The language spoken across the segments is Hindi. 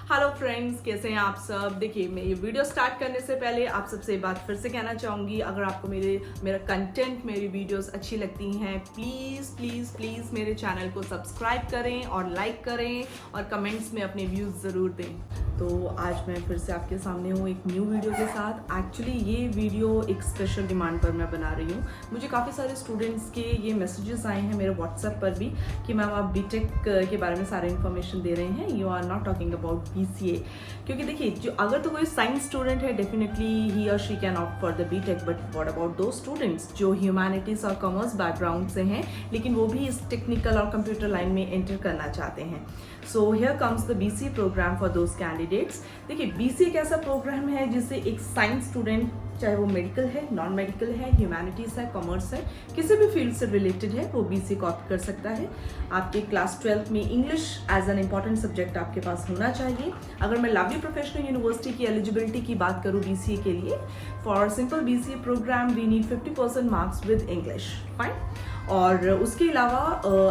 हेलो फ्रेंड्स, कैसे हैं आप सब। देखिए, मैं ये वीडियो स्टार्ट करने से पहले आप सबसे एक बात फिर से कहना चाहूँगी, अगर आपको मेरा कंटेंट, मेरी वीडियोस अच्छी लगती हैं, प्लीज़ प्लीज़ प्लीज़ मेरे चैनल को सब्सक्राइब करें और लाइक करें और कमेंट्स में अपने व्यूज़ ज़रूर दें। तो आज मैं फिर से आपके सामने हूँ एक न्यू वीडियो के साथ। एक्चुअली ये वीडियो एक स्पेशल डिमांड पर मैं बना रही हूँ। मुझे काफ़ी सारे स्टूडेंट्स के ये मैसेजेस आए हैं मेरे व्हाट्सएप पर भी कि मैम आप बीटेक के बारे में सारे इन्फॉर्मेशन दे रहे हैं, you are not talking about BCA. क्योंकि देखिए, जो अगर तो कोई साइंस स्टूडेंट है, डेफिनेटली ही और she can opt for the BTech, but what about दो स्टूडेंट्स जो ह्यूमैनिटीज और कॉमर्स बैकग्राउंड से हैं लेकिन वो भी इस टेक्निकल और कंप्यूटर लाइन में एंटर करना चाहते हैं। So here comes the BCA program for those candidates. देखिए, बीसीए एक ऐसा प्रोग्राम है जिससे एक साइंस स्टूडेंट, चाहे वो मेडिकल है, नॉन मेडिकल है, ह्यूमैनिटीज है, कॉमर्स है, किसी भी फील्ड से रिलेटेड है, वो बीसीए को ऑप्ट कर सकता है। आपके क्लास 12 में English as an important subject आपके पास होना चाहिए। अगर मैं लवली प्रोफेशनल यूनिवर्सिटी की एलिजिबिलिटी की बात करूँ बीसीए के लिए, for simple BCA program we need 50% marks with English, fine. और उसके अलावा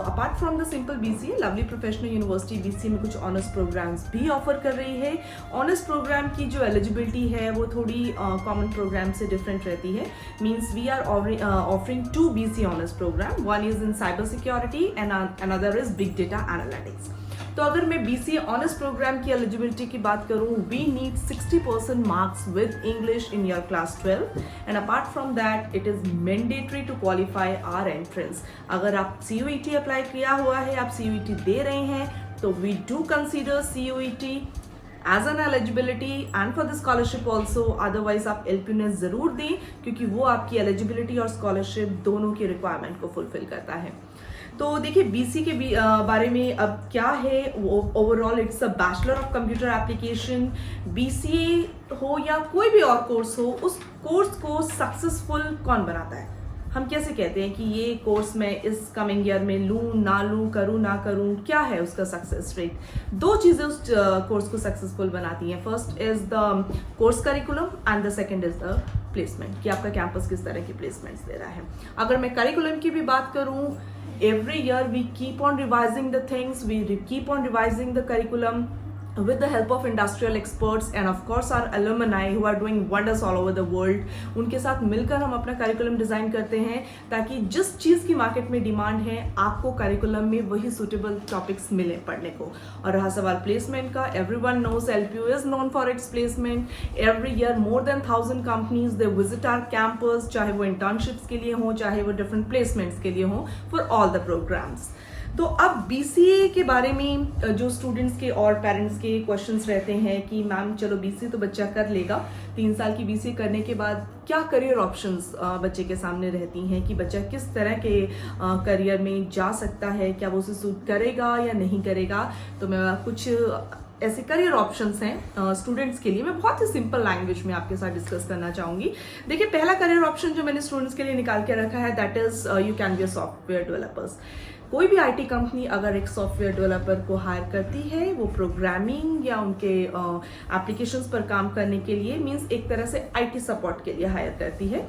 apart from the simple BCA, Lovely Professional University BCA में कुछ ऑनर्स प्रोग्राम्स भी ऑफर कर रही है। ऑनर्स प्रोग्राम की जो एलिजिबिलिटी है वो थोड़ी कॉमन प्रोग्राम से डिफरेंट रहती है। Means we are offering 2 BCA honours program, one is in cyber security and another is big data analytics. तो अगर मैं बीसीए ऑनर्स प्रोग्राम की एलिजिबिलिटी की बात करूं, we need 60% marks with English in your class 12 and apart from that it is mandatory to qualify our entrance. अगर आप सीयूईटी अप्लाई किया हुआ है, आप सीयूईटी दे रहे हैं, तो we do consider CUET as an eligibility and for the scholarship also. Otherwise आप एलपीयूएस जरूर दें, क्योंकि वो आपकी एलिजिबिलिटी और स्कॉलरशिप दोनों की रिक्वायरमेंट को फुलफिल करता है। तो देखिए, बीसी के बारे में अब क्या है, overall it's a bachelor of computer application. BCA हो या कोई भी और कोर्स हो, उस कोर्स को सक्सेसफुल कौन बनाता है? हम कैसे कहते हैं कि ये कोर्स मैं इस कमिंग ईयर में लूँ ना लूँ, करूँ ना करूँ, क्या है उसका सक्सेस रेट? 2 चीज़ें उस कोर्स को सक्सेसफुल बनाती हैं। First is the course curriculum and the second is the placement, कि आपका कैंपस किस तरह की प्लेसमेंट्स दे रहा है। अगर मैं करिकुलम की भी बात करूँ, every year we keep on revising the things, keep on revising the curriculum with the help of industrial experts and of course our alumni who are doing wonders all over the world। उनके साथ मिलकर हम अपना करिकुलम डिज़ाइन करते हैं ताकि जिस चीज़ की मार्केट में डिमांड है, आपको करिकुलम में वही सुटेबल टॉपिक्स मिले पढ़ने को। और रहा सवाल प्लेसमेंट का, everyone knows LPU is known for its placement. Every year more than 1000 companies they visit our campus, चाहे वो इंटर्नशिप्स के लिए हों, चाहे वो डिफरेंट प्लेसमेंट्स के लिए हों, फॉर ऑल द प्रोग्राम्स। तो अब बीसीए के बारे में जो स्टूडेंट्स के और पेरेंट्स के क्वेश्चंस रहते हैं कि मैम चलो बीसीए तो बच्चा कर लेगा, 3 साल की बीसीए करने के बाद क्या करियर ऑप्शंस बच्चे के सामने रहती हैं, कि बच्चा किस तरह के करियर में जा सकता है, क्या वो उसे सूट करेगा या नहीं करेगा। तो मैं कुछ ऐसे करियर ऑप्शंस हैं स्टूडेंट्स के लिए, मैं बहुत ही सिंपल लैंग्वेज में आपके साथ डिस्कस करना चाहूँगी। देखिए, पहला करियर ऑप्शन जो मैंने स्टूडेंट्स के लिए निकाल के रखा है, that is you can be a software developers. कोई भी आईटी कंपनी अगर एक सॉफ्टवेयर डेवलपर को हायर करती है, वो प्रोग्रामिंग या उनके एप्लीकेशंस पर काम करने के लिए, मींस एक तरह से आईटी सपोर्ट के लिए हायर करती है।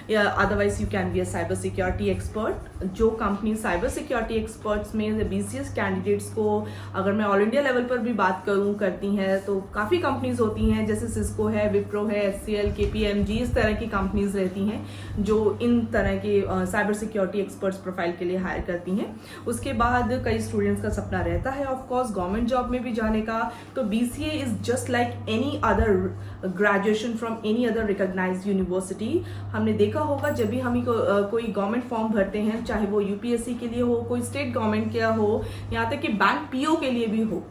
या otherwise you can be a cyber security expert. जो कंपनी साइबर सिक्योरिटी एक्सपर्ट्स में बीसीएस कैंडिडेट्स को, अगर मैं ऑल इंडिया लेवल पर भी बात करूँ, करती हैं, तो काफ़ी कंपनीज होती हैं, जैसे सिस्को है, विप्रो है, एचसीएल, केपीएमजी, इस तरह की कंपनीज रहती हैं जो इन तरह के साइबर सिक्योरिटी एक्सपर्ट्स प्रोफाइल के लिए हायर करती हैं। उसके बाद कई स्टूडेंट्स का सपना रहता है ऑफ कोर्स गवर्नमेंट जॉब में भी जाने का। तो BCA is just like any other graduation from any other recognised university. हमने देखा होगा जब भी हम कोई गवर्नमेंट फॉर्म भरते हैं, चाहे वो यूपीएससी के लिए हो, कोई स्टेट गवर्नमेंट का हो, यहाँ तक कि बैंक पीओ के लिए भी हो,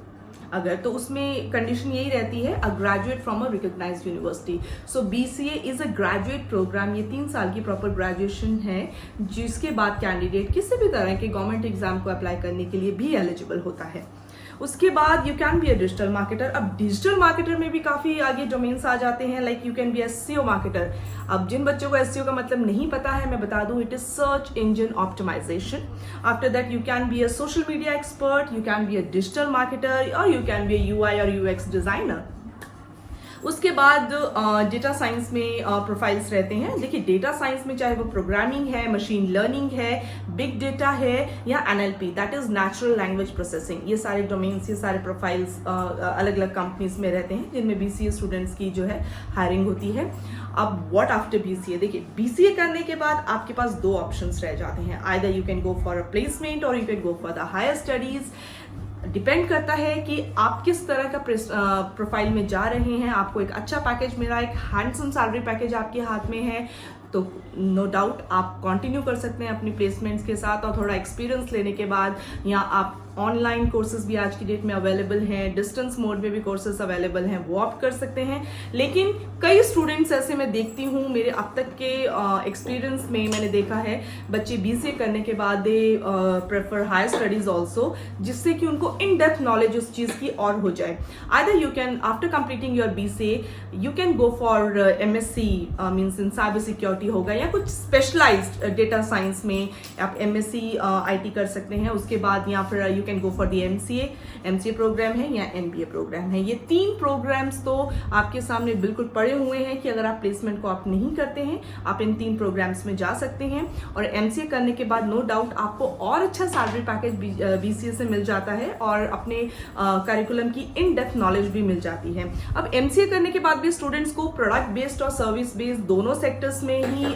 अगर तो उसमें कंडीशन यही रहती है, a graduate from a recognised university. So BCA is a graduate program. ये 3 साल की प्रॉपर ग्रेजुएशन है, जिसके बाद कैंडिडेट किसी भी तरह के गवर्नमेंट एग्जाम को अप्लाई करने के लिए भी एलिजिबल होता है। उसके बाद you can be a digital marketer. अब डिजिटल मार्केटर में भी काफ़ी आगे डोमेन्स आ जाते हैं, like you can B SEO marketer. अब जिन बच्चों को एसईओ का मतलब नहीं पता है, मैं बता दूं, it is search engine optimisation. After that you can be a social media expert, you can be a digital marketer, और you can be a UI और यूएक्स डिजाइनर। उसके बाद डेटा साइंस में प्रोफाइल्स रहते हैं। देखिए डेटा साइंस में चाहे वो प्रोग्रामिंग है, मशीन लर्निंग है, बिग डेटा है या NLP, that is natural language processing, ये सारे डोमेन्स, ये सारे प्रोफाइल्स अलग अलग कंपनीज में रहते हैं जिनमें BCA स्टूडेंट्स की जो है हायरिंग होती है। अब व्हाट आफ्टर BCA, देखिए BCA करने के बाद आपके पास दो ऑप्शंस रह जाते हैं, either you can go for a placement और you can go for the higher studies. Depend करता है कि आप किस तरह का प्रोफाइल में जा रहे हैं। आपको एक अच्छा पैकेज मिला, एक हैंडसम सैलरी पैकेज आपके हाथ में है, तो नो डाउट आप कंटिन्यू कर सकते हैं अपनी प्लेसमेंट्स के साथ, और थोड़ा एक्सपीरियंस लेने के बाद या आप ऑनलाइन कोर्सेज भी आज की डेट में अवेलेबल हैं, डिस्टेंस मोड में भी कोर्सेज अवेलेबल हैं, वो आप कर सकते हैं। लेकिन कई स्टूडेंट्स ऐसे मैं देखती हूँ, मेरे अब तक के एक्सपीरियंस में मैंने देखा है बच्चे BCA करने के बाद they prefer higher studies also, जिससे कि उनको इन डेप्थ नॉलेज उस चीज़ की और हो जाए। Either you can after completing your BCA you can go for MSc means in cyber security होगा, या कुछ स्पेशलाइज्ड डेटा साइंस में आप MSc IT कर सकते हैं उसके बाद, या फिर you can go for the MCA program है या MBA प्रोग्राम है। ये 3 प्रोग्राम्स तो आपके सामने बिल्कुल पड़े हुए हैं कि अगर आप प्लेसमेंट को आप नहीं करते हैं, आप इन 3 प्रोग्राम्स में जा सकते हैं। और MCA करने के बाद नो डाउट आपको और अच्छा सैलरी पैकेज BCA से मिल जाता है और अपने करिकुलम की इन डेप्थ नॉलेज भी मिल जाती है। अब MCA करने के बाद भी स्टूडेंट्स को प्रोडक्ट बेस्ड और सर्विस बेस्ड दोनों सेक्टर्स में ही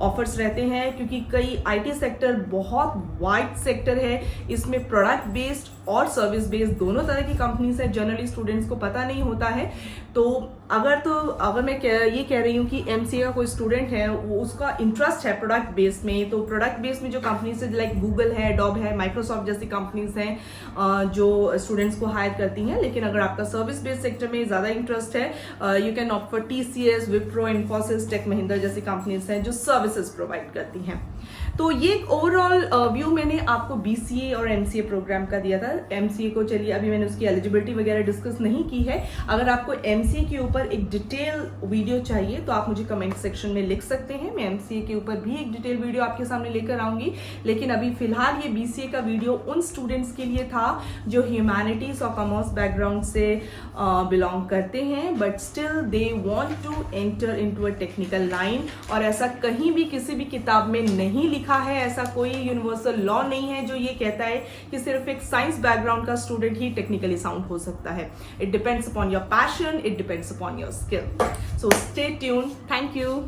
ऑफर्स रहते हैं, क्योंकि कई IT सेक्टर बहुत वाइड सेक्टर है, इसमें प्रोडक्ट बेस्ड और सर्विस बेस्ड दोनों तरह की कंपनीज है, जनरली स्टूडेंट्स को पता नहीं होता है। तो अगर मैं ये कह रही हूँ कि MCA का कोई स्टूडेंट है, वो उसका इंटरेस्ट है प्रोडक्ट बेस में, तो प्रोडक्ट बेस में जो कंपनीज है लाइक गूगल है, डॉब है, माइक्रोसॉफ्ट जैसी कंपनीज हैं जो स्टूडेंट्स को हायर करती हैं। लेकिन अगर आपका सर्विस बेस्ड सेक्टर में ज़्यादा इंटरेस्ट है, you can opt for TCS, Wipro, Infosys, tech Mahindra जैसी कंपनीज हैं जो सर्विसेज प्रोवाइड करती हैं। तो ये एक ओवरऑल व्यू मैंने आपको BCA और MCA प्रोग्राम का दिया था। MCA को चलिए अभी मैंने उसकी एलिजिबिलिटी वगैरह डिस्कस नहीं की है। अगर आपको MCA के ऊपर एक डिटेल वीडियो चाहिए तो आप मुझे कमेंट सेक्शन में लिख सकते हैं, मैं MCA के ऊपर भी एक डिटेल वीडियो आपके सामने लेकर आऊंगी। लेकिन अभी फिलहाल ये BCA का वीडियो उन स्टूडेंट्स के लिए था जो ह्यूमैनिटीज और कॉमर्स बैकग्राउंड से बिलोंग करते हैं, but still they want to enter into a technical line. और ऐसा कहीं भी किसी भी किताब में नहीं लिखा है, ऐसा कोई यूनिवर्सल लॉ नहीं है जो ये कहता है कि सिर्फ एक साइंस बैकग्राउंड का स्टूडेंट ही टेक्निकली साउंड हो सकता है। It depends upon your passion, it depends upon your skill. So stay tuned, thank you.